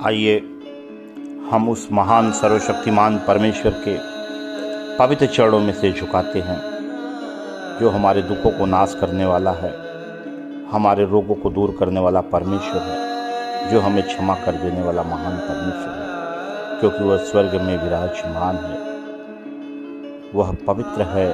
आइए हम उस महान सर्वशक्तिमान परमेश्वर के पवित्र चरणों में से झुकाते हैं, जो हमारे दुखों को नाश करने वाला है, हमारे रोगों को दूर करने वाला परमेश्वर है, जो हमें क्षमा कर देने वाला महान परमेश्वर है, क्योंकि वह स्वर्ग में विराजमान है। वह पवित्र है,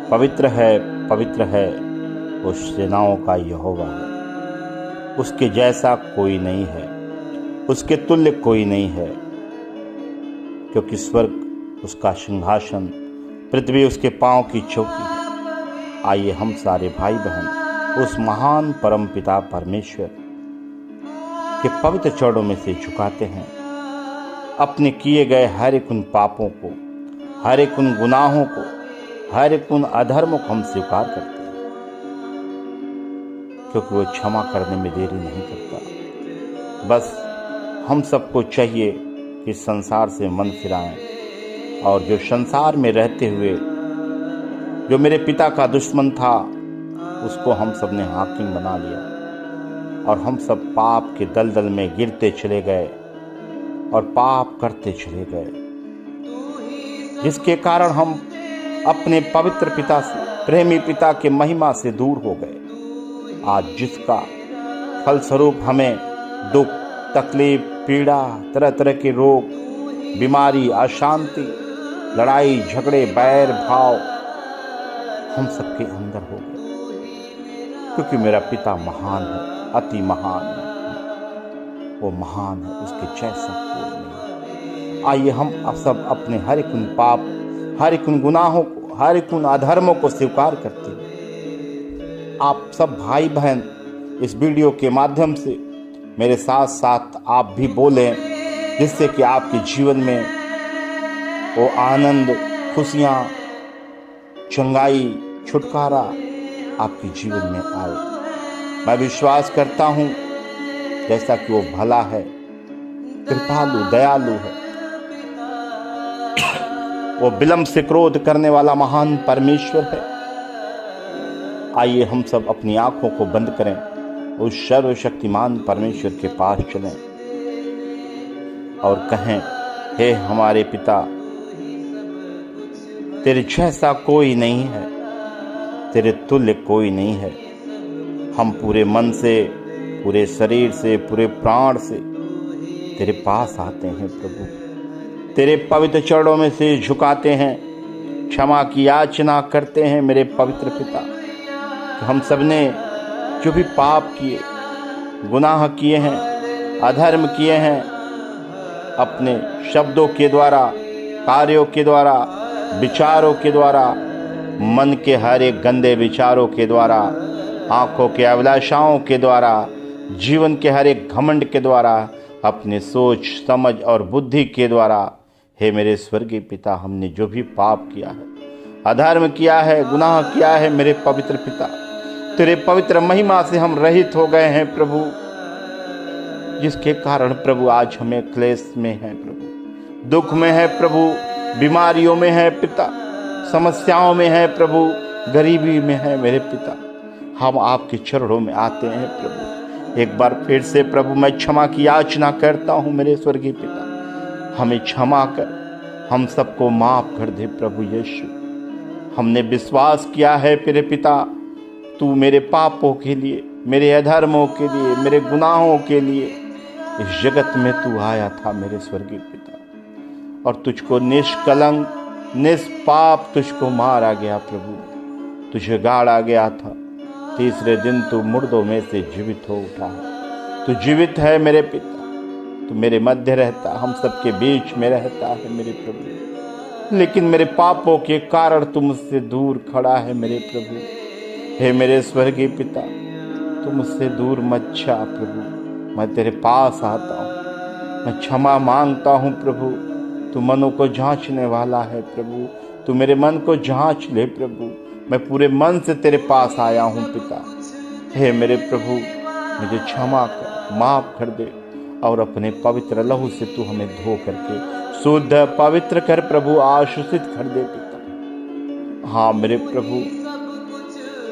पवित्र है, पवित्र है, वो सेनाओं का यहोवा है। उसके जैसा कोई नहीं है, उसके तुल्य कोई नहीं है, क्योंकि स्वर्ग उसका सिंहासन, पृथ्वी उसके पांव की चौकी है। आइए हम सारे भाई बहन उस महान परम पिता परमेश्वर के पवित्र चरणों में से झुकाते हैं। अपने किए गए हर एक उन पापों को, हर एक उन गुनाहों को, हर एक उन अधर्मों को हम स्वीकार करते हैं, क्योंकि वो क्षमा करने में देरी नहीं करता। बस हम सबको चाहिए कि संसार से मन फिराएं, और जो संसार में रहते हुए जो मेरे पिता का दुश्मन था, उसको हम सब ने हाकिम बना लिया, और हम सब पाप के दलदल में गिरते चले गए और पाप करते चले गए, जिसके कारण हम अपने पवित्र पिता से, प्रेमी पिता के महिमा से दूर हो गए। आज जिसका फलस्वरूप हमें दुख, तकलीफ, पीड़ा, तरह तरह के रोग, बीमारी, अशांति, लड़ाई झगड़े, बैर भाव हम सबके अंदर हो गए, क्योंकि मेरा पिता महान है, अति महान है। वो महान है, उसके जैसा कोई नहीं। आइए हम अब सब अपने हर एक उन पाप, हर एक उन गुनाहों को, हर एक उन अधर्मों को स्वीकार करते हैं। आप सब भाई बहन इस वीडियो के माध्यम से मेरे साथ साथ आप भी बोलें, जिससे कि आपके जीवन में वो आनंद, खुशियाँ, चंगाई, छुटकारा आपके जीवन में आए। मैं विश्वास करता हूँ, जैसा कि वो भला है, कृपालु, दयालु है, वो विलंब से क्रोध करने वाला महान परमेश्वर है। आइए हम सब अपनी आंखों को बंद करें, उस सर्वशक्तिमान परमेश्वर के पास चलें और कहें, हे हमारे पिता, तेरे जैसा कोई नहीं है, तेरे तुल्य कोई नहीं है। हम पूरे मन से, पूरे शरीर से, पूरे प्राण से तेरे पास आते हैं प्रभु, तेरे पवित्र चरणों में से झुकाते हैं, क्षमा की याचना करते हैं मेरे पवित्र पिता। हम सबने जो भी पाप किए, गुनाह किए हैं, अधर्म किए हैं, अपने शब्दों के द्वारा, कार्यों के द्वारा, विचारों के द्वारा, मन के हर एक गंदे विचारों के द्वारा, आंखों के अभिलाषाओं के द्वारा, जीवन के हर एक घमंड के द्वारा, अपने सोच समझ और बुद्धि के द्वारा, हे मेरे स्वर्गीय पिता, हमने जो भी पाप किया है, अधर्म किया है, गुनाह किया है, मेरे पवित्र पिता, तेरे पवित्र महिमा से हम रहित हो गए हैं प्रभु, जिसके कारण प्रभु आज हमें क्लेश में है प्रभु, दुख में है प्रभु, बीमारियों में है पिता, समस्याओं में है प्रभु, गरीबी में है मेरे पिता। हम आपके चरणों में आते हैं प्रभु। एक बार फिर से प्रभु मैं क्षमा की याचना करता हूँ मेरे स्वर्गीय पिता, हमें क्षमा कर, हम सबको माफ कर दे प्रभु यीशु। हमने विश्वास किया है मेरे पिता, तू मेरे पापों के लिए, मेरे अधर्मों के लिए, मेरे गुनाहों के लिए इस जगत में तू आया था मेरे स्वर्गीय पिता, और तुझको निष्कलंक, निष्पाप तुझको मारा गया प्रभु, तुझे गाड़ा गया था। तीसरे दिन तू मुर्दों में से जीवित हो उठा है। तू जीवित है मेरे पिता, तू मेरे मध्य रहता, हम सबके बीच में रहता है मेरे प्रभु, लेकिन मेरे पापों के कारण तू मुझसे दूर खड़ा है मेरे प्रभु। हे मेरे स्वर्गीय पिता, तू मुझसे दूर मत जा प्रभु, मैं तेरे पास आता हूँ, मैं क्षमा मांगता हूँ प्रभु। तू मनों को जांचने वाला है प्रभु, तू मेरे मन को जांच ले प्रभु। मैं पूरे मन से तेरे पास आया हूँ पिता। हे मेरे प्रभु, मुझे क्षमा कर, माफ कर दे, और अपने पवित्र लहू से तू हमें धो करके शुद्ध पवित्र कर प्रभु, आशीषित कर दे पिता। हाँ मेरे प्रभु,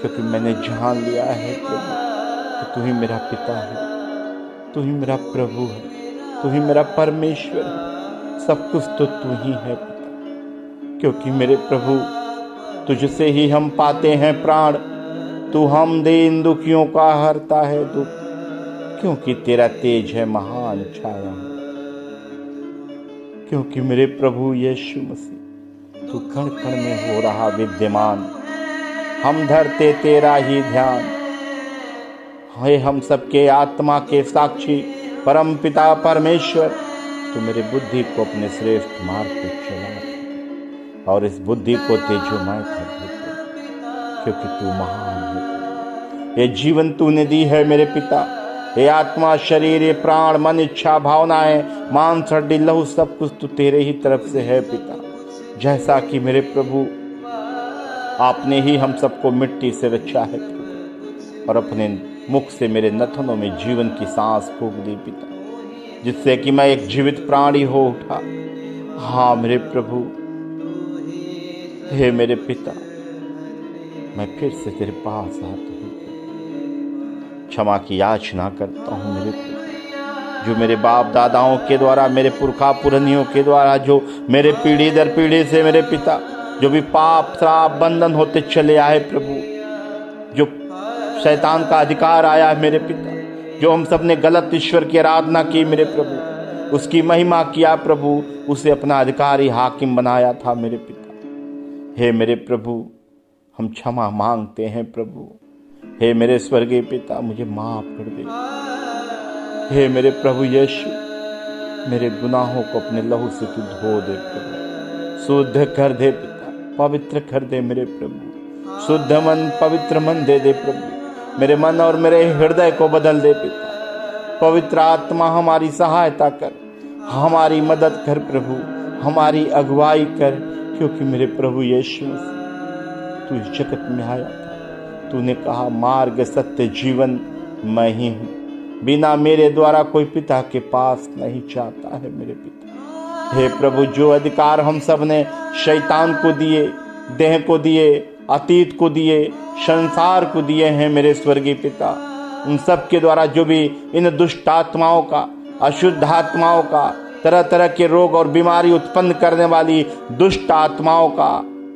क्योंकि मैंने जान लिया है प्रभु कि तू ही मेरा पिता है, तू ही मेरा प्रभु है, तू ही मेरा परमेश्वर है, सब कुछ तो तू ही है पिता। क्योंकि मेरे प्रभु तुझसे ही हम पाते हैं प्राण, तू हम दीन दुखियों का हरता है दुख, क्योंकि तेरा तेज है महान छाया। क्योंकि मेरे प्रभु यीशु मसीह तू कण कण में हो रहा विद्यमान, हम धरते तेरा ही ध्यान। हे हम सबके आत्मा के साक्षी परम पिता परमेश्वर, तू मेरे बुद्धि को अपने श्रेष्ठ मार्ग पे चला और इस बुद्धि को तेजोमय कर दे, क्योंकि तू महान है। ये जीवन तूने दी है मेरे पिता, ये आत्मा शरीर ये प्राण मन इच्छा भावनाएं मांस हड्डी लहू सब कुछ तो तेरे ही तरफ से है पिता। जैसा कि मेरे प्रभु आपने ही हम सबको मिट्टी से रचा है प्रभु, और अपने मुख से मेरे नथनों में जीवन की सांस फूंक दी पिता, जिससे कि मैं एक जीवित प्राणी हो उठा। हाँ मेरे प्रभु, हे मेरे पिता, मैं फिर से तेरे पास आता हूँ, क्षमा की याचना करता हूँ मेरे प्रभु। जो मेरे बाप दादाओं के द्वारा, मेरे पुरखा पुरनियों के द्वारा, जो मेरे पीढ़ी दर पीढ़ी से मेरे पिता जो भी पाप श्राप बंधन होते चले आए प्रभु, जो शैतान का अधिकार आया है मेरे पिता, जो हम सब ने गलत ईश्वर की आराधना की मेरे प्रभु, उसकी महिमा किया प्रभु, उसे अपना अधिकारी हाकिम बनाया था मेरे पिता। हे मेरे प्रभु, हम क्षमा मांगते हैं प्रभु। हे मेरे स्वर्गीय पिता, मुझे माफ कर दे। हे मेरे प्रभु यीशु, मेरे गुनाहों को अपने लहू से तू धो दे प्रभु, शुद्ध कर दे पिता, पवित्र कर दे मेरे प्रभु। शुद्ध मन पवित्र मन दे दे प्रभु, मेरे मन और मेरे हृदय को बदल दे पिता। पवित्र आत्मा हमारी सहायता कर, हमारी मदद कर प्रभु, हमारी अगुवाई कर, क्योंकि मेरे प्रभु यीशु तू इस जगत में आया था। तूने कहा मार्ग सत्य जीवन मैं ही हूँ, बिना मेरे द्वारा कोई पिता के पास नहीं जाता है मेरे पिता। हे प्रभु, जो अधिकार हम सब ने शैतान को दिए, देह को दिए, अतीत को दिए, संसार को दिए हैं मेरे स्वर्गीय पिता, उन सब के द्वारा जो भी इन दुष्ट आत्माओं का, अशुद्ध आत्माओं का, तरह तरह के रोग और बीमारी उत्पन्न करने वाली दुष्ट आत्माओं का,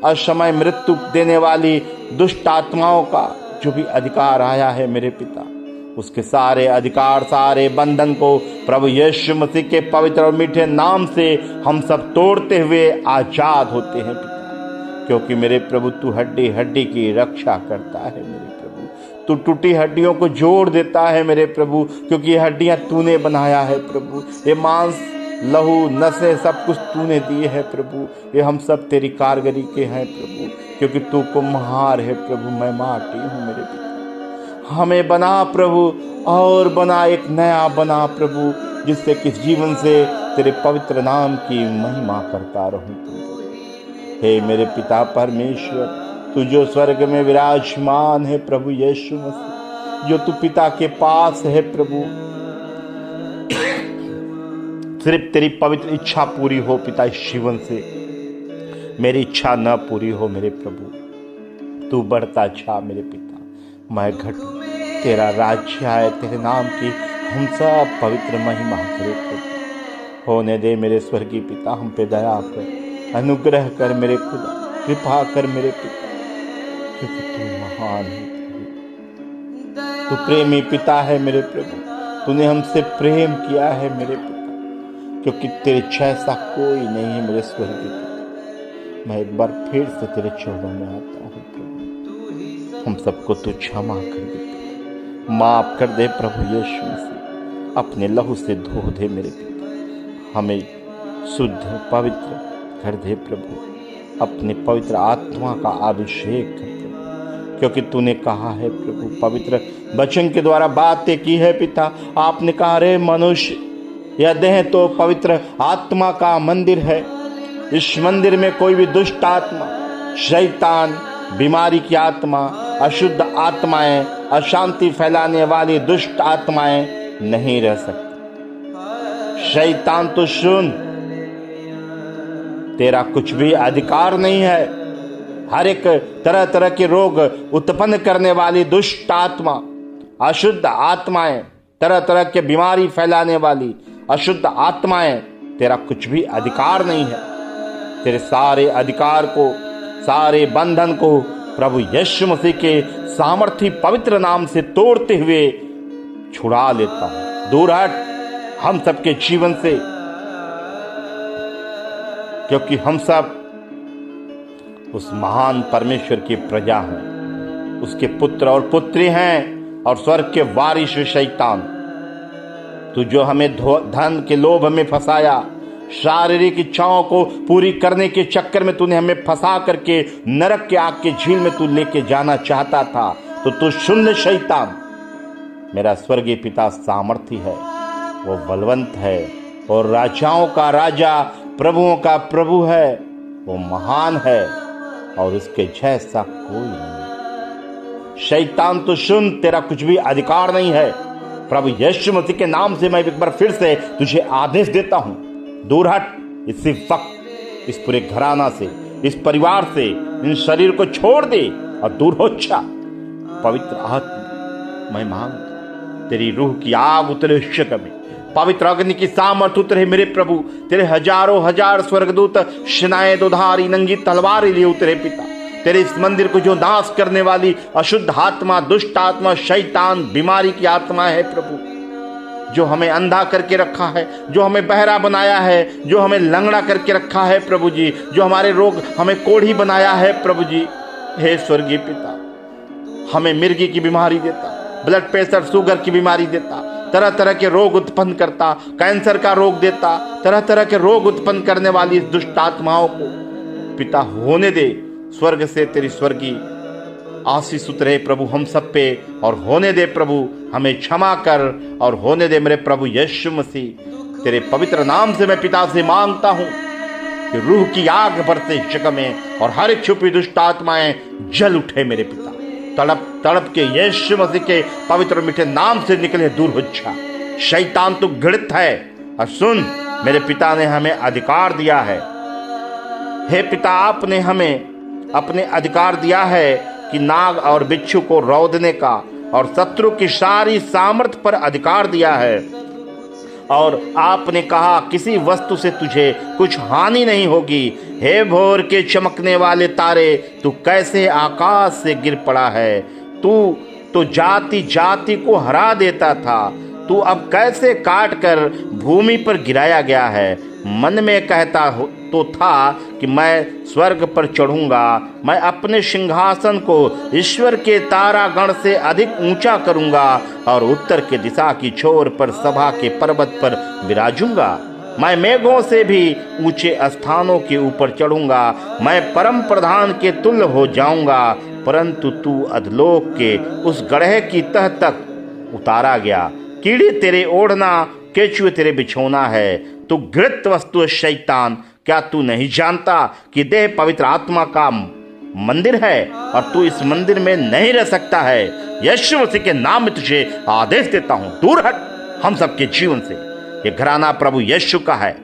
असमय मृत्यु देने वाली दुष्ट आत्माओं का जो भी अधिकार आया है मेरे पिता, उसके सारे अधिकार सारे बंधन को प्रभु यीशु मसीह के पवित्र और मीठे नाम से हम सब तोड़ते हुए आजाद होते हैं पिता। क्योंकि मेरे प्रभु तू हड्डी हड्डी की रक्षा करता है मेरे प्रभु, तू टूटी हड्डियों को जोड़ देता है मेरे प्रभु, क्योंकि ये हड्डियां तूने बनाया है प्रभु, ये मांस लहू नसें सब कुछ तूने दिए है प्रभु, ये हम सब तेरी कारगरी के हैं प्रभु, क्योंकि तू कुम्हार है प्रभु, मैं माटी हूँ मेरे पिता। हमें बना प्रभु, और बना एक नया बना प्रभु, जिससे किस जीवन से तेरे पवित्र नाम की महिमा करता रहूं प्रभु। हे मेरे पिता परमेश्वर, तू जो स्वर्ग में विराजमान है प्रभु यीशु मसीह, जो तू पिता के पास है प्रभु, सिर्फ तेरी पवित्र इच्छा पूरी हो पिता इस जीवन से, मेरी इच्छा न पूरी हो मेरे प्रभु। तू बढ़ता जा मेरे पिता, मैं घटूं, तेरा राज्य आए, तेरे नाम की हम सब पवित्र महिमा करे प्रभु। होने दे मेरे स्वर्गीय पिता, हम पे दया कर, अनुग्रह कर मेरे खुदा, कृपा कर मेरे पिता, क्योंकि तू महान है प्रभु, तू प्रेमी पिता है मेरे प्रभु, तूने हमसे प्रेम किया है मेरे पिता, क्योंकि तेरे जैसा कोई नहीं है मेरे स्वर्गीय पिता। मैं एक बार फिर से तेरे चरणों में आता हूँ प्रभु, हम सबको तू क्षमा कर दे, माफ कर दे प्रभु यीशु मसीह, अपने लहू से धो दे मेरे पिता, हमें शुद्ध पवित्र कर दे प्रभु, अपने पवित्र आत्मा का अभिषेक कर प्रभु, क्योंकि तूने कहा है प्रभु, पवित्र वचन के द्वारा बातें की है पिता। आपने कहा रे मनुष्य, यह देह तो पवित्र आत्मा का मंदिर है, इस मंदिर में कोई भी दुष्ट आत्मा, शैतान, बीमारी की आत्मा, अशुद्ध आत्माएं, अशांति फैलाने वाली दुष्ट आत्माएं नहीं रह सकती। शैतान तो सुन, तेरा कुछ भी अधिकार नहीं है। हर एक तरह तरह के रोग उत्पन्न करने वाली दुष्ट आत्मा, अशुद्ध आत्माएं, तरह तरह के बीमारी फैलाने वाली अशुद्ध आत्माएं, तेरा कुछ भी अधिकार नहीं है। तेरे सारे अधिकार को, सारे बंधन को प्रभु यीशु मसीह के सामर्थी पवित्र नाम से तोड़ते हुए छुड़ा लेता हूं। दूर हट हम सबके जीवन से, क्योंकि हम सब उस महान परमेश्वर की प्रजा हैं, उसके पुत्र और पुत्री हैं और स्वर्ग के वारिस शैतान। तू जो हमें धन के लोभ में फंसाया, शारीरिक इच्छाओं को पूरी करने के चक्कर में तूने हमें फंसा करके नरक के आग के झील में तू लेके जाना चाहता था, तो तू सुन ले शैतान, मेरा स्वर्गीय पिता सामर्थी है, वो बलवंत है और राजाओं का राजा, प्रभुओं का प्रभु है, वो महान है और उसके जैसा कोई नहीं। शैतान तो सुन, तेरा कुछ भी अधिकार नहीं है। प्रभु यीशु मसीह के नाम से मैं एक बार फिर से तुझे आदेश देता हूं, दूर हट इसी वक्त इस पूरे घराना से, इस परिवार से, इन शरीर को छोड़ दे और दूर हो जा। पवित्र आत्मा, मैं मांगता तेरी रूह की आग उतरे उस जगह में, पवित्र अग्नि की सामर्थ उतरे मेरे प्रभु। तेरे हजारों हजार स्वर्गदूत सेनाएं दुधारी नंगी तलवार लिए उतरे पिता। तेरे इस मंदिर को जो नाश करने वाली अशुद्ध आत्मा, दुष्ट आत्मा, शैतान, बीमारी की आत्मा है प्रभु, जो हमें अंधा करके रखा है, जो हमें बहरा बनाया है, जो हमें लंगड़ा करके रखा है प्रभु जी, जो हमारे रोग हमें कोढ़ी बनाया है प्रभु जी। हे स्वर्गीय पिता, हमें मिर्गी की बीमारी देता, ब्लड प्रेशर, शुगर की बीमारी देता, तरह तरह के रोग उत्पन्न करता, कैंसर का रोग देता, तरह तरह के रोग उत्पन्न करने वाली इस दुष्ट आत्माओं को पिता होने दे। स्वर्ग से तेरी स्वर्गीय आशीष उतरे प्रभु हम सब पे, और होने दे प्रभु, हमें क्षमा कर और होने दे मेरे प्रभु यीशु मसीह। तेरे पवित्र नाम से मैं पिता से मांगता हूं कि रूह की आग बरसे जगह में और हर एक छुपी दुष्ट आत्माएं जल उठे मेरे पिता। तड़प तड़प के यीशु मसीह के पवित्र मीठे नाम से निकले, दूर हो जा। शैतान तो घृणित है, और सुन मेरे पिता ने हमें अधिकार दिया है। हे पिता, आपने हमें अपने अधिकार दिया है कि नाग और बिच्छू को रौंदने का, और शत्रु की सारी सामर्थ पर अधिकार दिया है। और आपने कहा किसी वस्तु से तुझे कुछ हानि नहीं होगी। हे भोर के चमकने वाले तारे, तू कैसे आकाश से गिर पड़ा है। तू तो जाति जाति को हरा देता था, तू अब कैसे काट कर भूमि पर गिराया गया है। मन में कहता तो था कि मैं स्वर्ग पर चढ़ूंगा, मैं अपने सिंहासन को ईश्वर के तारागण से अधिक ऊंचा करूंगा और उत्तर के दिशा की छोर पर सभा के पर्वत पर विराजूंगा। मैं मेघों से भी ऊंचे स्थानों के ऊपर चढ़ूंगा, मैं परम प्रधान के तुल्य हो जाऊंगा। परंतु तू अधलोक के उस गड्ढे की तह तक उतारा गया। कीड़े तेरे ओढ़ना, केचुए तेरे बिछोना है। तू घृत वस्तु है शैतान, क्या तू नहीं जानता कि देह पवित्र आत्मा का मंदिर है और तू इस मंदिर में नहीं रह सकता है। यीशु मसीह के नाम में तुझे आदेश देता हूं, दूर हट हम सबके जीवन से। ये घराना प्रभु यीशु का है,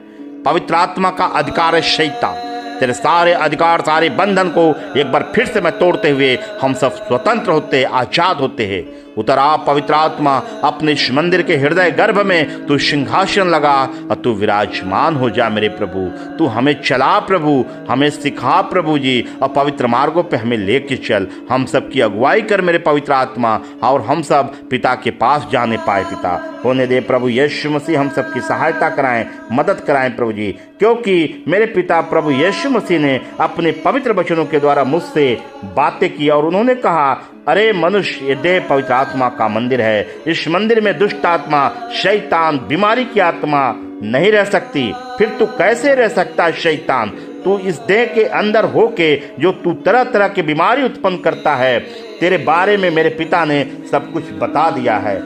पवित्र आत्मा का अधिकार है शैतान। तेरे सारे अधिकार, सारे बंधन को एक बार फिर से मैं तोड़ते हुए हम सब स्वतंत्र होते, आजाद होते हैं। उतर आ पवित्र आत्मा, अपने इस मंदिर के हृदय गर्भ में तू सिंहासन लगा और तू विराजमान हो जा मेरे प्रभु। तू हमें चला प्रभु, हमें सिखा प्रभु जी, और पवित्र मार्गों पे हमें लेके चल। हम सब की अगुवाई कर मेरे पवित्र आत्मा, और हम सब पिता के पास जाने पाए पिता। होने दे प्रभु यीशु मसीह, हम सब की सहायता कराएं, मदद कराएं प्रभु जी, क्योंकि मेरे पिता प्रभु यीशु मसीह ने अपने पवित्र वचनों के द्वारा मुझसे बातें की, और उन्होंने कहा, अरे मनुष्य, ये देह पवित्र आत्मा का मंदिर है। इस मंदिर में दुष्ट आत्मा, शैतान, बीमारी की आत्मा नहीं रह सकती। फिर तू कैसे रह सकता है शैतान? तू इस देह के अंदर होके जो तू तरह तरह की बीमारी उत्पन्न करता है, तेरे बारे में मेरे पिता ने सब कुछ बता दिया है।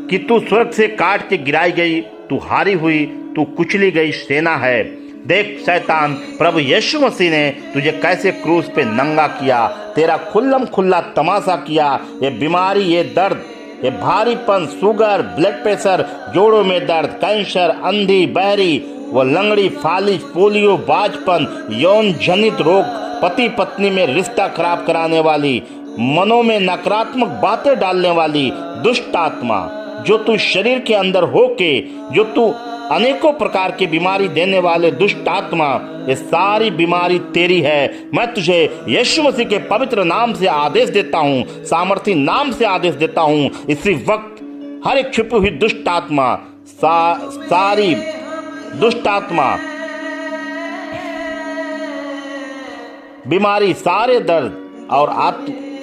कि तू स्वर्ग से काट के गिराई गई, तू हारी हुई, तू कुचली गई सेना है। देख शैतान, प्रभु यीशु मसीह ने तुझे कैसे क्रूस पे नंगा किया, तेरा खुल्लम खुल्ला तमाशा किया। ये बीमारी, ये दर्द, ये भारीपन, शुगर, ब्लड प्रेशर, जोड़ों में दर्द, कैंसर, अंधी, बहरी, वो लंगड़ी, फालिज, पोलियो, बाजपन, यौन जनित रोग, पति पत्नी में रिश्ता खराब कराने वाली मनों में नकारात्मक बातें डालने वाली दुष्ट आत्मा, जो तू शरीर के अंदर होके, जो तू अनेकों प्रकार की बीमारी देने वाले दुष्ट आत्मा, ये सारी बीमारी तेरी है। मैं तुझे यीशु मसीह के पवित्र नाम से आदेश देता हूँ, सामर्थी नाम से आदेश देता हूँ। इसी वक्त हर एक छुपी हुई दुष्ट आत्मा, सारी दुष्ट आत्मा, बीमारी, सारे दर्द और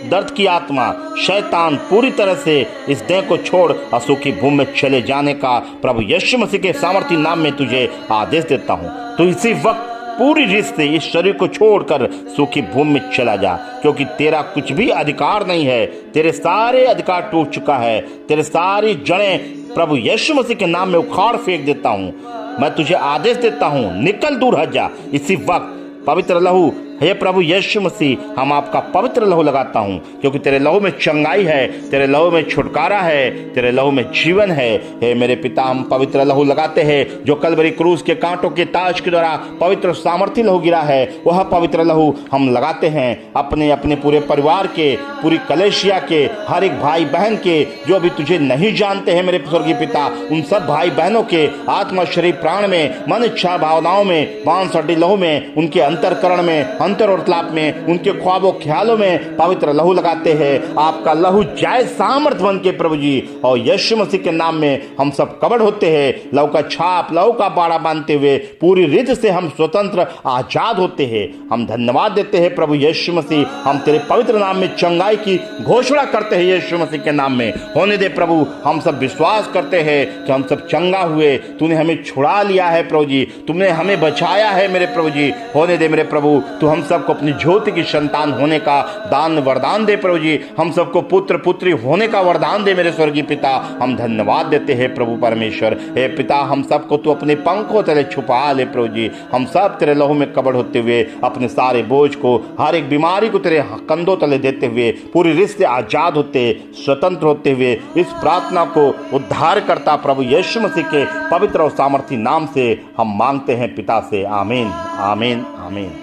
दर्द की आत्मा, शैतान पूरी तरह से इस देह को छोड़ असुखी भूमि में चले जाने का प्रभु यीशु मसीह के सामर्थी नाम में तुझे आदेश देता हूँ। तो इसी वक्त पूरी रीत से इस शरीर को छोड़कर सूखी भूमि में चला जा, क्योंकि तेरा कुछ भी अधिकार नहीं है। तेरे सारे अधिकार टूट चुका है। तेरे सारी जड़ें प्रभु यीशु मसीह के नाम में उखाड़ फेंक देता हूँ। मैं तुझे आदेश देता हूँ, निकल दूर हट जा। इसी वक्त पवित्र लहू, हे प्रभु यीशु मसीह, हम आपका पवित्र लहू लगाता हूँ, क्योंकि तेरे लहू में चंगाई है, तेरे लहू में छुटकारा है, तेरे लहू में जीवन है। हे मेरे पिता, हम पवित्र लहू लगाते हैं जो कलवरी क्रूस के कांटों के ताज के द्वारा पवित्र सामर्थी लहू गिरा है। वह पवित्र लहू हम लगाते हैं अपने अपने पूरे परिवार के, पूरी कलेशिया के, हर एक भाई बहन के जो अभी तुझे नहीं जानते हैं। मेरे स्वर्गीय पिता, उन सब भाई बहनों के आत्मा, शरीर, प्राण में, मन, इच्छा, भावनाओं में, मांस हड्डी लहू में, उनके अंतरकरण में, अंतर और तलाप में, उनके ख्वाबों ख्यालों में पवित्र लहू लगाते हैं। आपका लहू जाए सामर्थ बन के प्रभु जी, और यीशु मसीह के नाम में हम सब कवर होते हैं। लहू का छाप, लहू का बाड़ा बांधते हुए पूरी रीत से हम स्वतंत्र आजाद होते हैं। हम धन्यवाद देते हैं प्रभु यीशु मसीह। हम तेरे पवित्र नाम में चंगाई की घोषणा करते हैं यीशु मसीह के नाम में। होने दे प्रभु, हम सब विश्वास करते हैं कि हम सब चंगा हुए। तूने हमें छुड़ा लिया है प्रभु जी, तुमने हमें बचाया है मेरे प्रभु जी। होने दे मेरे प्रभु, तू हम सबको अपनी ज्योति की संतान होने का दान वरदान दे प्रभु जी। हम सबको पुत्र पुत्री होने का वरदान दे मेरे स्वर्गीय पिता। हम धन्यवाद देते हैं प्रभु परमेश्वर। हे पिता, हम सबको तू अपने पंखों तले छुपा ले प्रभु जी। हम सब तेरे लहू में कवर होते हुए अपने सारे बोझ को, हर एक बीमारी को तेरे कंधों तले देते हुए पूरी रीत से आजाद होते, स्वतंत्र होते हुए इस प्रार्थना को उद्धार करता प्रभु यीशु मसीह के पवित्र और सामर्थी नाम से हम मांगते हैं पिता से। आमीन, आमीन, आमीन।